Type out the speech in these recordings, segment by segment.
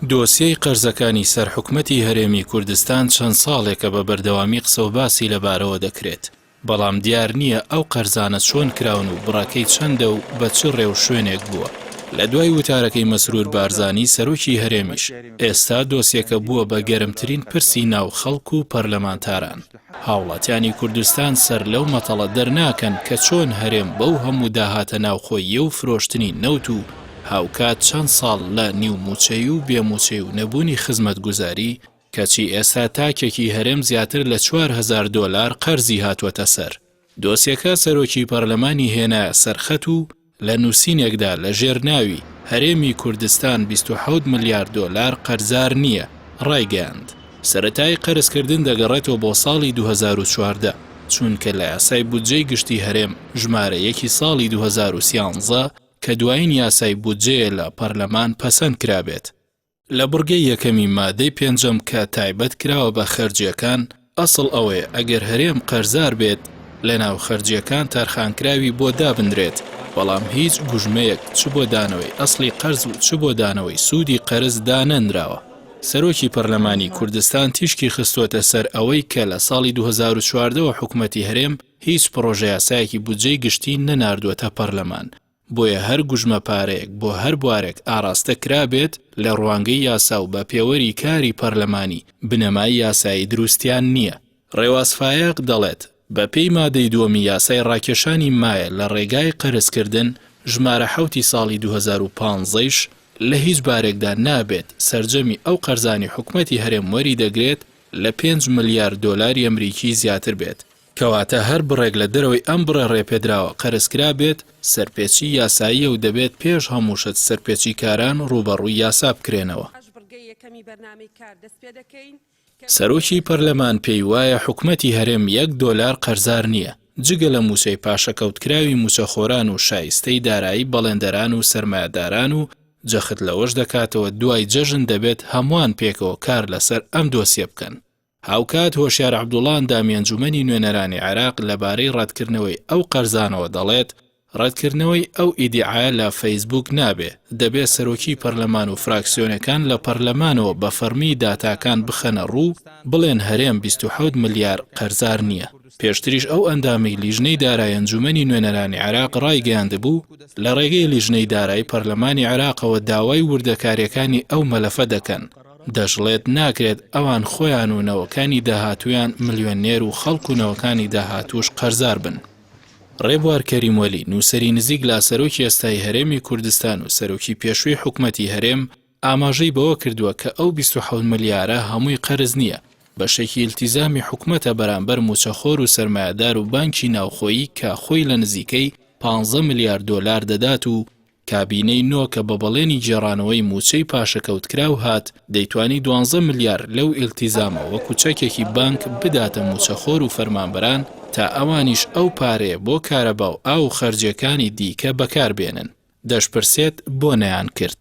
دۆسیەی قەرزەکانی سەرحکومەتی هەرێمی کوردستان چەند ساڵێکە بە بەردەوامی قسە و باسی لەبارەوە دەکرێت، بەڵام دیار نییە ئەو قەرزانە چۆن کراون و بڕەکەی چەندە و بە چ ڕێو شوێنێک بووە. لە دوای وتارەکەی مەسرور بارزانی سەرۆکی هەرێمیش ئێستا دۆسیەکە بووە بە گەرمترین پرسی ناو خەڵک و پەرلەمانتاران. هاوڵاتیانی کوردستان سەر لەو مەتەڵە دەرناکەن کە چۆن هەرێم بەو هەموو داهاتە ناوخۆییە و فرۆشتنی نەوت و هاوکات چەند ساڵ لە نیوموچەی و بێموچەی و نەبوونی خزمەتگوزاری کەچی ئێستا تاکێکی هەرێم زیاتر لە 4,000 دۆلار قەرزی هاتووەتە سەر. دۆسیەکە سەرۆکی پەرلەمانی هێنایە سەرخەت و لە نووسینێکدا لە ژێرناوی هەرێمی کوردستان 27 ملیار دۆلار قەرزار نییە ڕایگەیاند. سەرەتای قەرزکردن دەگەڕێتەوە بۆ ساڵی 2014 چونکە لە یاسای بودجەی گشتی هەرێم ژمارە 1 ساڵی 2013 کە دوایین یاسای بودجەیە لە پەرلەمان پەسەند کرابێت. لە بڕگەی یەکەمی مادەی 5 کە تایبەت کراوە بە خەرجیەکان ئەسڵ ئەوەیە ئەگەر هەرێم قەرزار بێت لە ناو خەرجیەکان تەرخانکراوی بۆ دابندرێت، بەڵام هیچ گوژمەیەک چ بۆ دانەوەی ئەسڵی قەرز و چ بۆ دانەوەی سوودی قەرز دانەنراوە. سەرۆکی پەرلەمانی کوردستان تیشکی خستوۆتە سەر ئەوەی کە لە ساڵی 2014 حکومەتی هەرێم هیچ پرۆژە یاسایەکی بودجەی گشتی نەناردووەتە پەرلەمان، بۆیە هەر گوژمە پارەیەک بۆ هەر بوارێک ئاراستە کرابێت لە ڕوانگەی یاسا و بە پێوەری کاری پەرلەمانی بنەمای یاسایی دروستیان نییە. ڕێوازفایەق دەڵێت بە پێی مادەی دووەمی یاسای ڕاکێشانی مایە لە ڕێگای قەرزکردن ژمارە 7 ساڵی 2015ش لە هیچ بارێکدا نابێت سەرجەمی ئەو قەرزانی حکومەتی هەرێم وەری دەگرێت لە 5 ملیار دۆلاری ئەمریکی زیاتر بێت، کەواتە هەر بڕێک لە دەرەوەی ئەم بڕە ڕێپێدراوە قەرزکرا بێت سەرپێچی یاساییە و دەبێت پێش هەمووشت سەرپێچی کاران ڕوبەڕووی یاسا بکرێنەوە. سەرۆکی پەرلەمان پێی وایە حکومەتی هەرێم 1 دۆلار قەرزار نییە، جگە لە موچەی پاشەکەوتکراوی موچەخۆران و شایستەی دارایی بەڵێندەران و سەرمایەداران و جەخت لەوەش دەکاتەوە دوای جەژن دەبێت هەمووان پێکەوە کار لەسەر ئەم دۆسیە بکەن. هاوکات هۆشیار عەبدوڵڵا ئەندامی ئەنجومەنی نوێنەرانی عێراق لەبارەی ڕەتکردنەوەی ئەو قەرزانەوە دەڵێت ڕەتکردنەوەی ئەو ئیدعاە لە فەیسبوک نابێ، دەبێت سەرۆکی پەرلەمان و فراکسیۆنەکان لە پەرلەمانەوە بە فەرمی داتاکان بخەنە ڕوو بڵێن هەرێم 27 ملیار قەرزار نییە. پێشتریش ئەو ئەندامی لیژنەی دارایی ئەنجومەنی نوێنەرانی عێراق ڕایگەیاندبوو لە ڕێگەی لیژنەی دارایی پەرلەمانی عێراقەوە داوای وردەکاریەکانی ئەو مەلەفە دەکەن. دەژڵێت ناکرێت ئەوان خۆیان و نەوەکانی داهاتویان ملیۆنێر و خەڵک و نەوەکانی داهاتوش قەرزار بن. ڕێبوار کەریموەلی نووسەری نزیک لا سەرۆکی ئێستای هەرێمی کوردستان و سەرۆکی پێشووی حکومەتی هەرێم ئاماژەی بەوە کردووە کە ئەو 27 ملیارە هەمووی قەرز نییە، بەشێکی ئیلتیزامی حکومەتە بەرامبەر موچەخۆر و سەرمایەدار و بانکی ناوخۆیی کە خۆی لە نزیکەی 15 ملیار دۆلار دەدات و کابینەی نۆ کە بە بەڵێنی جێڕانەوەی موچەی پاشەکەوتکراو هات دەیتوانی 12 ملیار لەو ئیلتیزامە وەکو چەکێکی بانک بداتە موچەخۆر و فەرمانبەران تا ئەوانیش ئەو پارەیە بۆ کارەبا و ئاو خەرجیەکانی دیکە بەکاربێنن. دەشپرسێت بۆ نەیان کرد.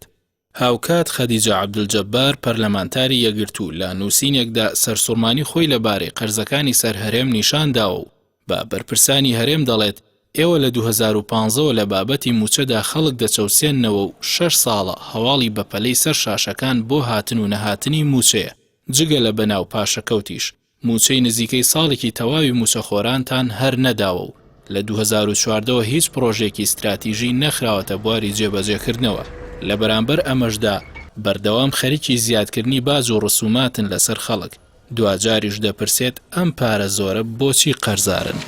هاوکات خەدیجە عەبدولجەبار پەرلەمانتاری یەکگرتوو لە نووسینێکدا سەرسوڕمانی خۆی لەبارەی قەرزەکانی سەر هەرێم نیشانداوە و بە بەرپرسانی هەرێم دەڵێت ئێوە لە 2015 لە بابەتی موچەدا خەڵک دەچەوسێننەوە و 6 ساڵە هەواڵی بەپەلەی سەر شاشەکان بۆ هاتن و نەهاتنی موچەیە، جگە لە بەناو پاشەکەوتیش موچەی نزیکەی ساڵێکی تەواوی موچەخۆرانتان هەر نەداوە و لە 2014 هیچ پرۆژێکی استراتیژی نەخراوەتە بواری جێبەجێکردنەوە. لە بەرامبەر ئەمەشدا بەردەوام خەریکی زیادکردنی باج و ڕسوماتن لەسەر خەڵک. دوجاریش دەپرسێت ئەم پارە زۆرە بۆچی قەرزارن.